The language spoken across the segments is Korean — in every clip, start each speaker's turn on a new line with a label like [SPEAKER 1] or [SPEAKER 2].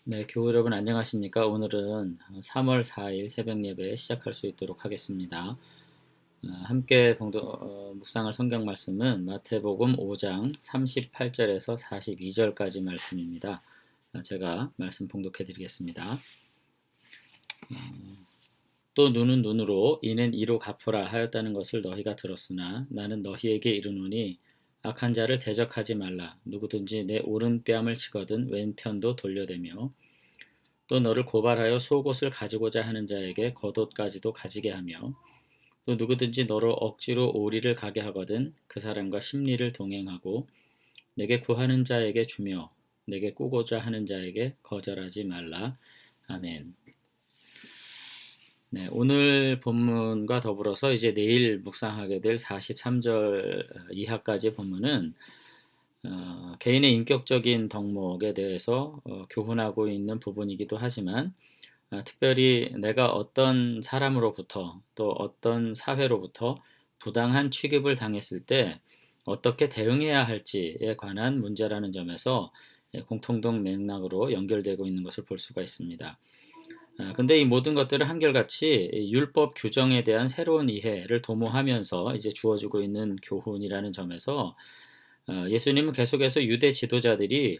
[SPEAKER 1] 네, 교우 여러분 안녕하십니까? 오늘은 3월 4일 새벽 예배 시작할 수 있도록 하겠습니다. 함께 묵상할 성경 말씀은 마태복음 5장 38절에서 42절까지 말씀입니다. 제가 말씀 봉독해 드리겠습니다. 또 눈은 눈으로 이는 이로 갚으라 하였다는 것을 너희가 들었으나 나는 너희에게 이르노니 악한 자를 대적하지 말라. 누구든지 내 오른뺨을 치거든 왼편도 돌려대며 또 너를 고발하여 속옷을 가지고자 하는 자에게 겉옷까지도 가지게 하며 또 누구든지 너로 억지로 오리를 가게 하거든 그 사람과 심리를 동행하고 내게 구하는 자에게 주며 내게 꾸고자 하는 자에게 거절하지 말라. 아멘. 네, 오늘 본문과 더불어서 이제 내일 묵상하게 될 43절 이하까지 본문은 개인의 인격적인 덕목에 대해서 교훈하고 있는 부분이기도 하지만 특별히 내가 어떤 사람으로부터 또 어떤 사회로부터 부당한 취급을 당했을 때 어떻게 대응해야 할지에 관한 문제라는 점에서 공통된 맥락으로 연결되고 있는 것을 볼 수가 있습니다. 근데 이 모든 것들을 한결같이 율법 규정에 대한 새로운 이해를 도모하면서 이제 주어지고 있는 교훈이라는 점에서 예수님은 계속해서 유대 지도자들이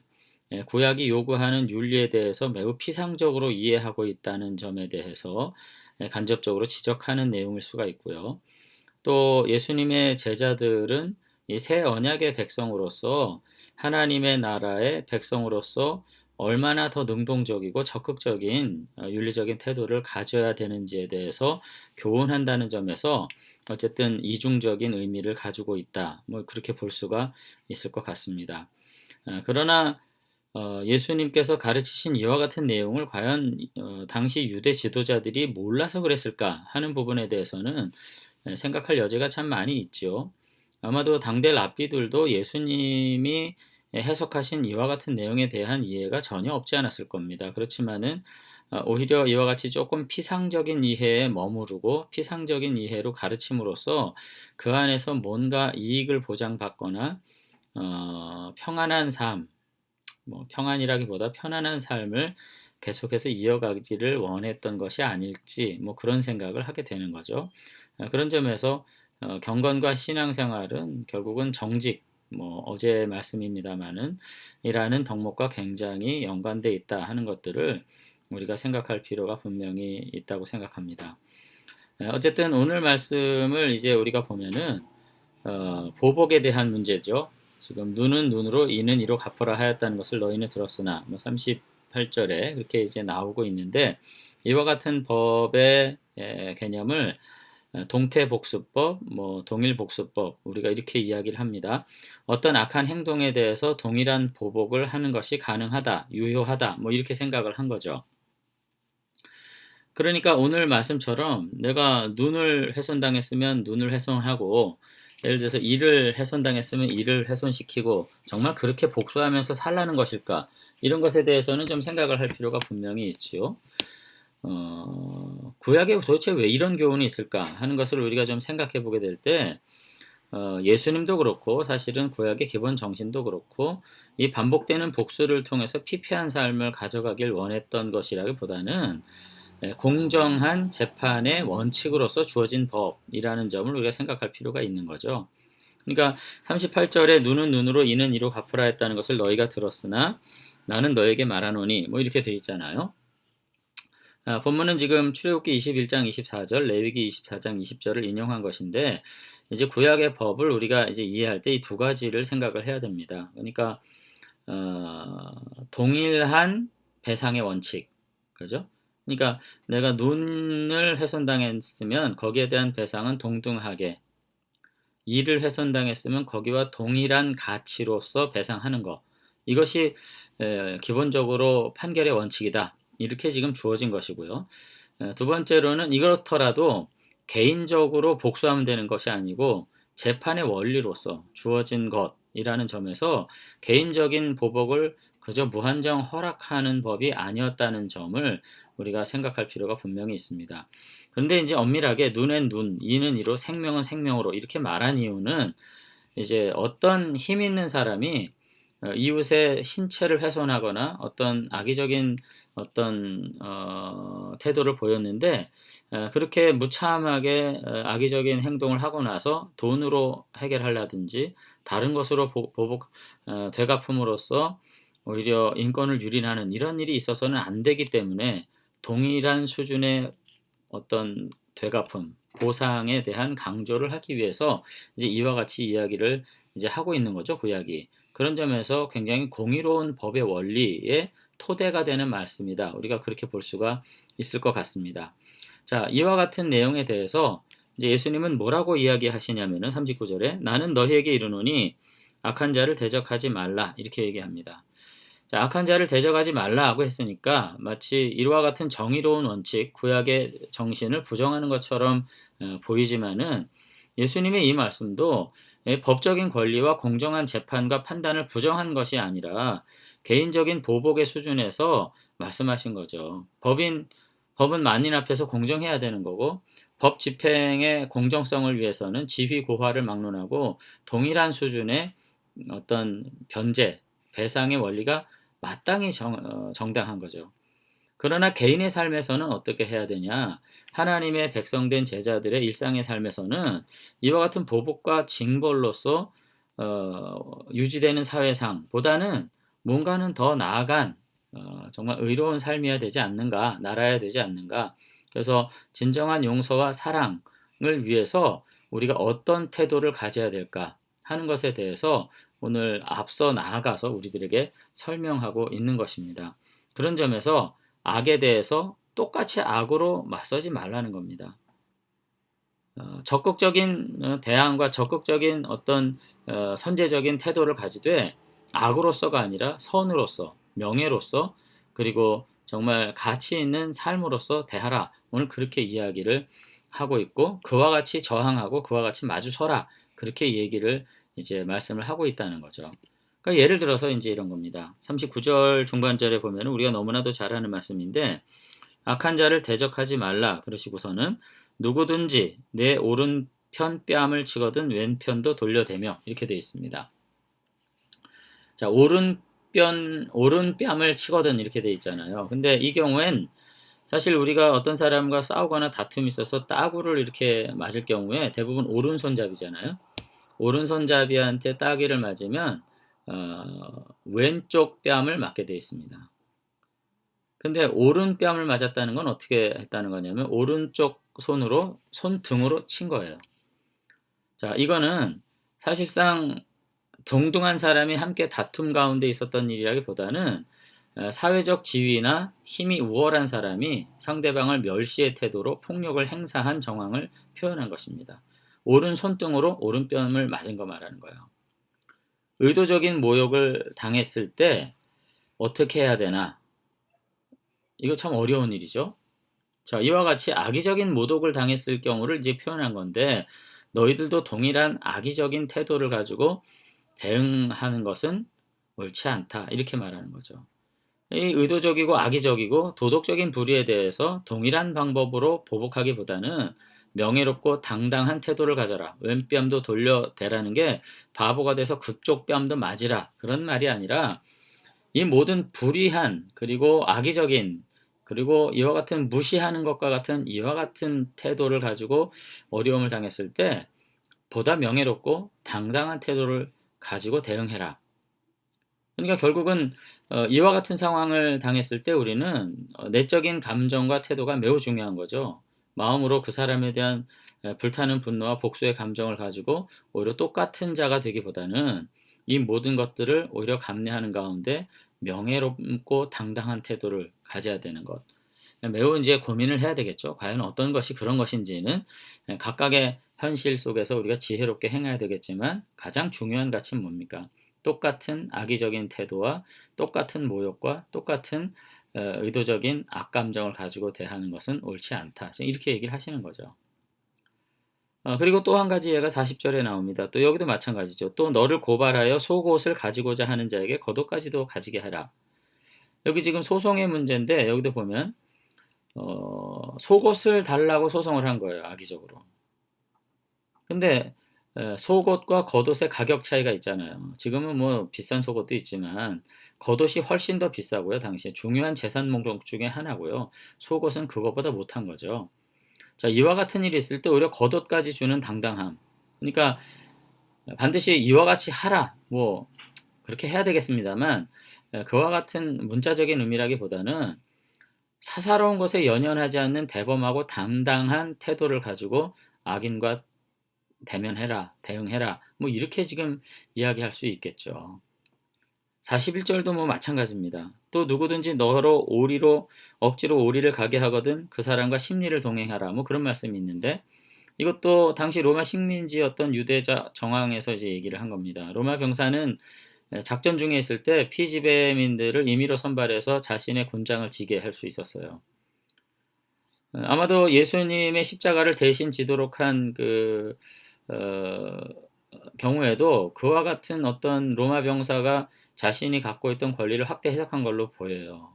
[SPEAKER 1] 구약이 요구하는 윤리에 대해서 매우 피상적으로 이해하고 있다는 점에 대해서 간접적으로 지적하는 내용일 수가 있고요. 또 예수님의 제자들은 이 새 언약의 백성으로서 하나님의 나라의 백성으로서 얼마나 더 능동적이고 적극적인 윤리적인 태도를 가져야 되는지에 대해서 교훈한다는 점에서 어쨌든 이중적인 의미를 가지고 있다. 뭐 그렇게 볼 수가 있을 것 같습니다. 그러나 예수님께서 가르치신 이와 같은 내용을 과연 당시 유대 지도자들이 몰라서 그랬을까 하는 부분에 대해서는 생각할 여지가 참 많이 있죠. 아마도 당대 랍비들도 예수님이 해석하신 이와 같은 내용에 대한 이해가 전혀 없지 않았을 겁니다. 그렇지만은 오히려 이와 같이 조금 피상적인 이해에 머무르고 피상적인 이해로 가르침으로써 그 안에서 뭔가 이익을 보장받거나 평안한 삶, 뭐 평안이라기보다 편안한 삶을 계속해서 이어가기를 원했던 것이 아닐지 뭐 그런 생각을 하게 되는 거죠. 그런 점에서 경건과 신앙생활은 결국은 정직, 뭐 어제 말씀입니다마는 이라는 덕목과 굉장히 연관돼 있다 하는 것들을 우리가 생각할 필요가 분명히 있다고 생각합니다. 어쨌든 오늘 말씀을 이제 우리가 보면은 보복에 대한 문제죠. 지금 눈은 눈으로 이는 이로 갚으라 하였다는 것을 너희는 들었으나 뭐 38절에 그렇게 이제 나오고 있는데 이와 같은 법의 개념을 동태복수법, 뭐 동일복수법 우리가 이렇게 이야기를 합니다. 어떤 악한 행동에 대해서 동일한 보복을 하는 것이 가능하다, 유효하다, 뭐 이렇게 생각을 한 거죠. 그러니까 오늘 말씀처럼 내가 눈을 훼손당했으면 눈을 훼손하고 예를 들어서 이를 훼손당했으면 이를 훼손시키고 정말 그렇게 복수하면서 살라는 것일까? 이런 것에 대해서는 좀 생각을 할 필요가 분명히 있지요. 구약에 도대체 왜 이런 교훈이 있을까 하는 것을 우리가 좀 생각해 보게 될 때, 예수님도 그렇고 사실은 구약의 기본 정신도 그렇고 이 반복되는 복수를 통해서 피폐한 삶을 가져가길 원했던 것이라기보다는 공정한 재판의 원칙으로서 주어진 법이라는 점을 우리가 생각할 필요가 있는 거죠. 그러니까 38절에 눈은 눈으로 이는 이로 갚으라 했다는 것을 너희가 들었으나 나는 너에게 말하노니 뭐 이렇게 돼 있잖아요. 본문은 지금 출애굽기 21장 24절, 레위기 24장 20절을 인용한 것인데 이제 구약의 법을 우리가 이제 이해할 때 이 두 가지를 생각을 해야 됩니다. 그러니까 동일한 배상의 원칙, 그죠? 그러니까 내가 눈을 훼손당했으면 거기에 대한 배상은 동등하게, 이를 훼손당했으면 거기와 동일한 가치로서 배상하는 것. 이것이 기본적으로 판결의 원칙이다. 이렇게 지금 주어진 것이고요. 두 번째로는 이렇더라도 개인적으로 복수하면 되는 것이 아니고 재판의 원리로서 주어진 것이라는 점에서 개인적인 보복을 그저 무한정 허락하는 법이 아니었다는 점을 우리가 생각할 필요가 분명히 있습니다. 그런데 이제 엄밀하게 눈엔 눈, 이는 이로, 생명은 생명으로 이렇게 말한 이유는 이제 어떤 힘 있는 사람이 이웃의 신체를 훼손하거나 어떤 악의적인 어떤 태도를 보였는데 그렇게 무참하게 악의적인 행동을 하고 나서 돈으로 해결하려든지 다른 것으로 보복 되갚음으로써 오히려 인권을 유린하는 이런 일이 있어서는 안 되기 때문에 동일한 수준의 어떤 되갚음, 보상에 대한 강조를 하기 위해서 이제 이와 같이 이야기를 이제 하고 있는 거죠, 구약이. 그런 점에서 굉장히 공의로운 법의 원리의 토대가 되는 말씀이다. 우리가 그렇게 볼 수가 있을 것 같습니다. 자, 이와 같은 내용에 대해서 이제 예수님은 뭐라고 이야기하시냐면은 39절에 나는 너희에게 이르노니 악한 자를 대적하지 말라 이렇게 얘기합니다. 자, 악한 자를 대적하지 말라고 했으니까 마치 이와 같은 정의로운 원칙, 구약의 정신을 부정하는 것처럼 보이지만은 예수님의 이 말씀도 법적인 권리와 공정한 재판과 판단을 부정한 것이 아니라 개인적인 보복의 수준에서 말씀하신 거죠. 법은 만인 앞에서 공정해야 되는 거고 법 집행의 공정성을 위해서는 지휘 고하를 막론하고 동일한 수준의 어떤 변제, 배상의 원리가 마땅히 정당한 거죠. 그러나 개인의 삶에서는 어떻게 해야 되냐? 하나님의 백성된 제자들의 일상의 삶에서는 이와 같은 보복과 징벌로서 유지되는 사회상보다는 뭔가는 더 나아간 정말 의로운 삶이어야 되지 않는가, 나라야 되지 않는가. 그래서 진정한 용서와 사랑을 위해서 우리가 어떤 태도를 가져야 될까 하는 것에 대해서 오늘 앞서 나아가서 우리들에게 설명하고 있는 것입니다. 그런 점에서 악에 대해서 똑같이 악으로 맞서지 말라는 겁니다. 적극적인 대항과 적극적인 어떤 선제적인 태도를 가지되 악으로서가 아니라 선으로서, 명예로서, 그리고 정말 가치 있는 삶으로서 대하라. 오늘 그렇게 이야기를 하고 있고 그와 같이 저항하고 그와 같이 마주서라. 그렇게 얘기를 이제 말씀을 하고 있다는 거죠. 그러니까 예를 들어서 이제 이런 겁니다. 39절 중반절에 보면 우리가 너무나도 잘 아는 말씀인데 악한 자를 대적하지 말라 그러시고서는 누구든지 내 오른편 뺨을 치거든 왼편도 돌려대며 이렇게 되어 있습니다. 자, 오른 뺨을 치거든 이렇게 되어 있잖아요. 근데 이 경우엔 사실 우리가 어떤 사람과 싸우거나 다툼이 있어서 따구를 이렇게 맞을 경우에 대부분 오른손잡이잖아요. 오른손잡이한테 따귀를 맞으면 왼쪽 뺨을 맞게 되어 있습니다. 근데 오른뺨을 맞았다는 건 어떻게 했다는 거냐면 오른쪽 손으로 손등으로 친 거예요. 자, 이거는 사실상 동등한 사람이 함께 다툼 가운데 있었던 일이라기보다는 사회적 지위나 힘이 우월한 사람이 상대방을 멸시의 태도로 폭력을 행사한 정황을 표현한 것입니다. 오른 손등으로 오른뺨을 맞은 거 말하는 거예요. 의도적인 모욕을 당했을 때 어떻게 해야 되나? 이거 참 어려운 일이죠. 자, 이와 같이 악의적인 모독을 당했을 경우를 이제 표현한 건데 너희들도 동일한 악의적인 태도를 가지고 대응하는 것은 옳지 않다. 이렇게 말하는 거죠. 이 의도적이고 악의적이고 도덕적인 불의에 대해서 동일한 방법으로 보복하기보다는 명예롭고 당당한 태도를 가져라. 왼뺨도 돌려대라는 게 바보가 돼서 그쪽 뺨도 맞으라. 그런 말이 아니라 이 모든 불의한 그리고 악의적인 그리고 이와 같은 무시하는 것과 같은 이와 같은 태도를 가지고 어려움을 당했을 때 보다 명예롭고 당당한 태도를 가지고 대응해라. 그러니까 결국은 이와 같은 상황을 당했을 때 우리는 내적인 감정과 태도가 매우 중요한 거죠. 마음으로 그 사람에 대한 불타는 분노와 복수의 감정을 가지고 오히려 똑같은 자가 되기보다는 이 모든 것들을 오히려 감내하는 가운데 명예롭고 당당한 태도를 가져야 되는 것. 매우 이제 고민을 해야 되겠죠. 과연 어떤 것이 그런 것인지는 각각의 현실 속에서 우리가 지혜롭게 행해야 되겠지만 가장 중요한 가치는 뭡니까? 똑같은 악의적인 태도와 똑같은 모욕과 똑같은 의도적인 악감정을 가지고 대하는 것은 옳지 않다. 이렇게 얘기를 하시는 거죠. 그리고 또 한 가지 예가 40절에 나옵니다. 또 여기도 마찬가지죠. 또 너를 고발하여 속옷을 가지고자 하는 자에게 겉옷까지도 가지게 하라. 여기 지금 소송의 문제인데 여기도 보면 속옷을 달라고 소송을 한 거예요. 악의적으로. 근데 속옷과 겉옷의 가격 차이가 있잖아요. 지금은 뭐 비싼 속옷도 있지만 겉옷이 훨씬 더 비싸고요. 당시에 중요한 재산 목록 중에 하나고요. 속옷은 그것보다 못한 거죠. 자, 이와 같은 일이 있을 때 오히려 겉옷까지 주는 당당함. 그러니까 반드시 이와 같이 하라. 뭐 그렇게 해야 되겠습니다만 그와 같은 문자적인 의미라기보다는 사사로운 것에 연연하지 않는 대범하고 당당한 태도를 가지고 악인과 대면해라, 대응해라. 뭐 이렇게 지금 이야기할 수 있겠죠. 41절도 뭐 마찬가지입니다. 또 누구든지 너로 오리로 억지로 오리를 가게 하거든 그 사람과 심리를 동행하라. 뭐 그런 말씀이 있는데 이것도 당시 로마 식민지였던 유대자 정황에서 이제 얘기를 한 겁니다. 로마 병사는 작전 중에 있을 때 피지배민들을 임의로 선발해서 자신의 군장을 지게 할 수 있었어요. 아마도 예수님의 십자가를 대신 지도록 한 어, 경우에도 그와 같은 어떤 로마 병사가 자신이 갖고 있던 권리를 확대 해석한 걸로 보여요.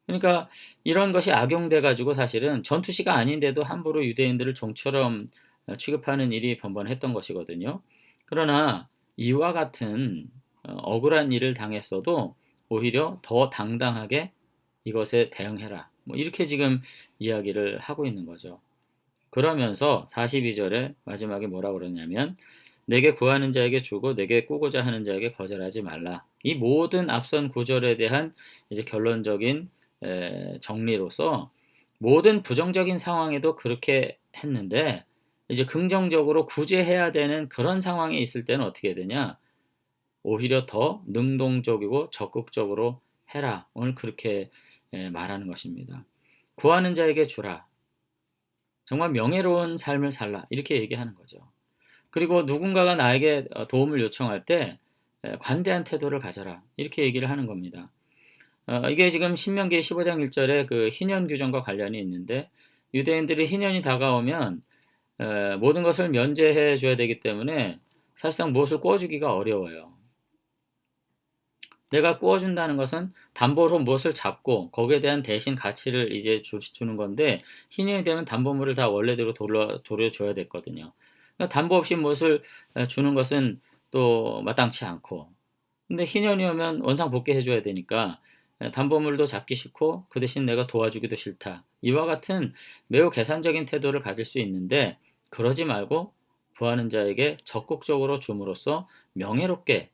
[SPEAKER 1] 그러니까 이런 것이 악용돼 가지고 사실은 전투시가 아닌데도 함부로 유대인들을 종처럼 취급하는 일이 번번했던 것이거든요. 그러나 이와 같은 억울한 일을 당했어도 오히려 더 당당하게 이것에 대응해라. 뭐 이렇게 지금 이야기를 하고 있는 거죠. 그러면서 42절에 마지막에 뭐라고 그러냐면 내게 구하는 자에게 주고 내게 꾸고자 하는 자에게 거절하지 말라. 이 모든 앞선 구절에 대한 이제 결론적인 정리로서 모든 부정적인 상황에도 그렇게 했는데 이제 긍정적으로 구제해야 되는 그런 상황에 있을 때는 어떻게 되냐? 오히려 더 능동적이고 적극적으로 해라. 오늘 그렇게 말하는 것입니다. 구하는 자에게 주라. 정말 명예로운 삶을 살라. 이렇게 얘기하는 거죠. 그리고 누군가가 나에게 도움을 요청할 때 관대한 태도를 가져라. 이렇게 얘기를 하는 겁니다. 이게 지금 신명기 15장 1절에 그 희년 규정과 관련이 있는데 유대인들이 희년이 다가오면 모든 것을 면제해 줘야 되기 때문에 사실상 무엇을 구워주기가 어려워요. 내가 구워준다는 것은 담보로 무엇을 잡고 거기에 대한 대신 가치를 이제 주는 건데 희년이 되면 담보물을 다 원래대로 돌려줘야 됐거든요. 그러니까 담보 없이 무엇을 주는 것은 또 마땅치 않고 근데 희년이 오면 원상복귀해 줘야 되니까 담보물도 잡기 싫고 그 대신 내가 도와주기도 싫다. 이와 같은 매우 계산적인 태도를 가질 수 있는데 그러지 말고 구하는 자에게 적극적으로 줌으로써 명예롭게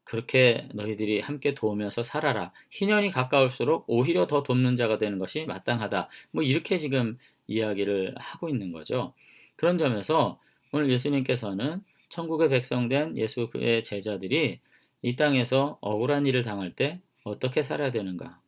[SPEAKER 1] 그렇게 너희들이 함께 도우면서 살아라. 희년이 가까울수록 오히려 더 돕는 자가 되는 것이 마땅하다. 뭐 이렇게 지금 이야기를 하고 있는 거죠. 그런 점에서 오늘 예수님께서는 천국의 백성된 예수의 제자들이 이 땅에서 억울한 일을 당할 때 어떻게 살아야 되는가?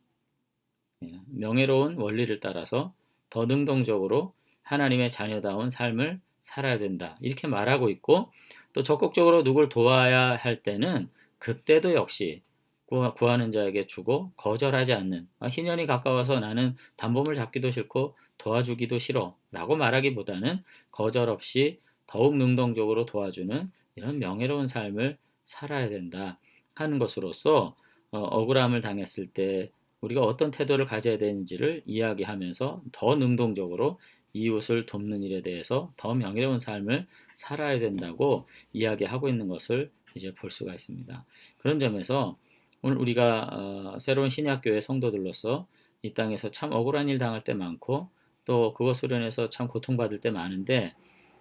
[SPEAKER 1] 명예로운 원리를 따라서 더 능동적으로 하나님의 자녀다운 삶을 살아야 된다. 이렇게 말하고 있고 또 적극적으로 누굴 도와야 할 때는 그때도 역시 구하는 자에게 주고 거절하지 않는 희년이 가까워서 나는 담보물 잡기도 싫고 도와주기도 싫어 라고 말하기보다는 거절 없이 더욱 능동적으로 도와주는 이런 명예로운 삶을 살아야 된다 하는 것으로서 억울함을 당했을 때 우리가 어떤 태도를 가져야 되는지를 이야기하면서 더 능동적으로 이웃을 돕는 일에 대해서 더 명예로운 삶을 살아야 된다고 이야기하고 있는 것을 이제 볼 수가 있습니다. 그런 점에서 오늘 우리가 새로운 신약교회 성도들로서 이 땅에서 참 억울한 일 당할 때 많고 또 그것으로 인해서 참 고통받을 때 많은데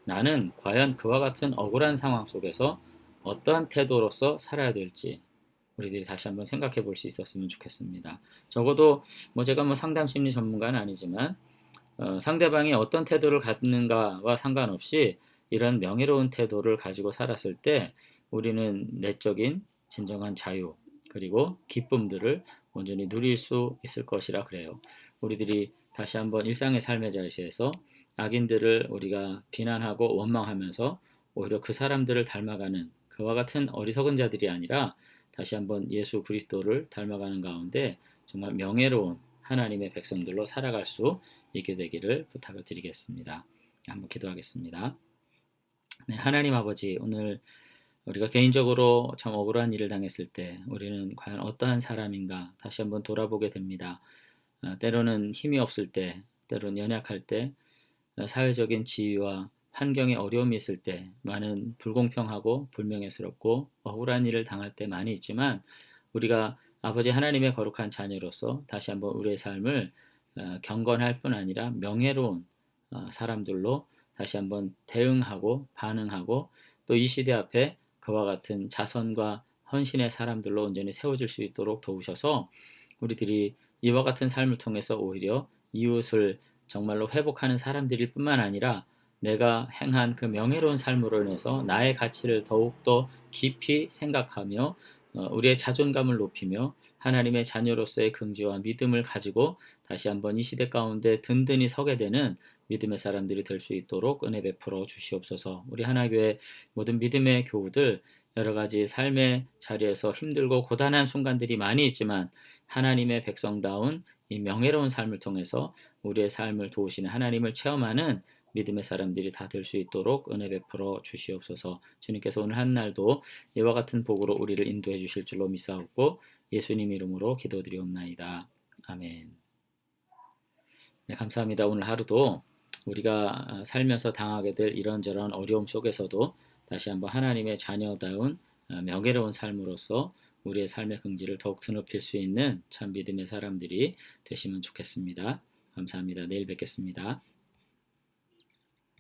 [SPEAKER 1] 나는 과연 그와 같은 억울한 상황 속에서 어떠한 태도로서 살아야 될지 우리들이 다시 한번 생각해 볼 수 있었으면 좋겠습니다. 적어도 뭐 제가 뭐 상담 심리 전문가는 아니지만 상대방이 어떤 태도를 갖는가와 상관없이 이런 명예로운 태도를 가지고 살았을 때 우리는 내적인 진정한 자유 그리고 기쁨들을 온전히 누릴 수 있을 것이라 그래요. 우리들이 다시 한번 일상의 삶의 자리에서 악인들을 우리가 비난하고 원망하면서 오히려 그 사람들을 닮아가는 그와 같은 어리석은 자들이 아니라 다시 한번 예수 그리스도를 닮아가는 가운데 정말 명예로운 하나님의 백성들로 살아갈 수 있게 되기를 부탁을 드리겠습니다. 한번 기도하겠습니다. 네, 하나님 아버지, 오늘 우리가 개인적으로 참 억울한 일을 당했을 때 우리는 과연 어떠한 사람인가 다시 한번 돌아보게 됩니다. 때로는 힘이 없을 때, 때로는 연약할 때 사회적인 지위와 환경에 어려움이 있을 때 많은 불공평하고 불명예스럽고 억울한 일을 당할 때 많이 있지만 우리가 아버지 하나님의 거룩한 자녀로서 다시 한번 우리의 삶을 경건할 뿐 아니라 명예로운 사람들로 다시 한번 대응하고 반응하고 또 이 시대 앞에 그와 같은 자선과 헌신의 사람들로 온전히 세워질 수 있도록 도우셔서 우리들이 이와 같은 삶을 통해서 오히려 이웃을 정말로 회복하는 사람들일 뿐만 아니라 내가 행한 그 명예로운 삶으로 인해서 나의 가치를 더욱더 깊이 생각하며 우리의 자존감을 높이며 하나님의 자녀로서의 긍지와 믿음을 가지고 다시 한번 이 시대 가운데 든든히 서게 되는 믿음의 사람들이 될 수 있도록 은혜 베풀어 주시옵소서. 우리 하나교회 모든 믿음의 교우들 여러 가지 삶의 자리에서 힘들고 고단한 순간들이 많이 있지만 하나님의 백성다운 이 명예로운 삶을 통해서 우리의 삶을 도우시는 하나님을 체험하는 믿음의 사람들이 다 될 수 있도록 은혜 베풀어 주시옵소서. 주님께서 오늘 한 날도 이와 같은 복으로 우리를 인도해 주실 줄로 믿사옵고 예수님 이름으로 기도드리옵나이다. 아멘. 네, 감사합니다. 오늘 하루도 우리가 살면서 당하게 될 이런저런 어려움 속에서도 다시 한번 하나님의 자녀다운 명예로운 삶으로서 우리의 삶의 긍지를 더욱 드높일 수 있는 참 믿음의 사람들이 되시면 좋겠습니다. 감사합니다. 내일 뵙겠습니다.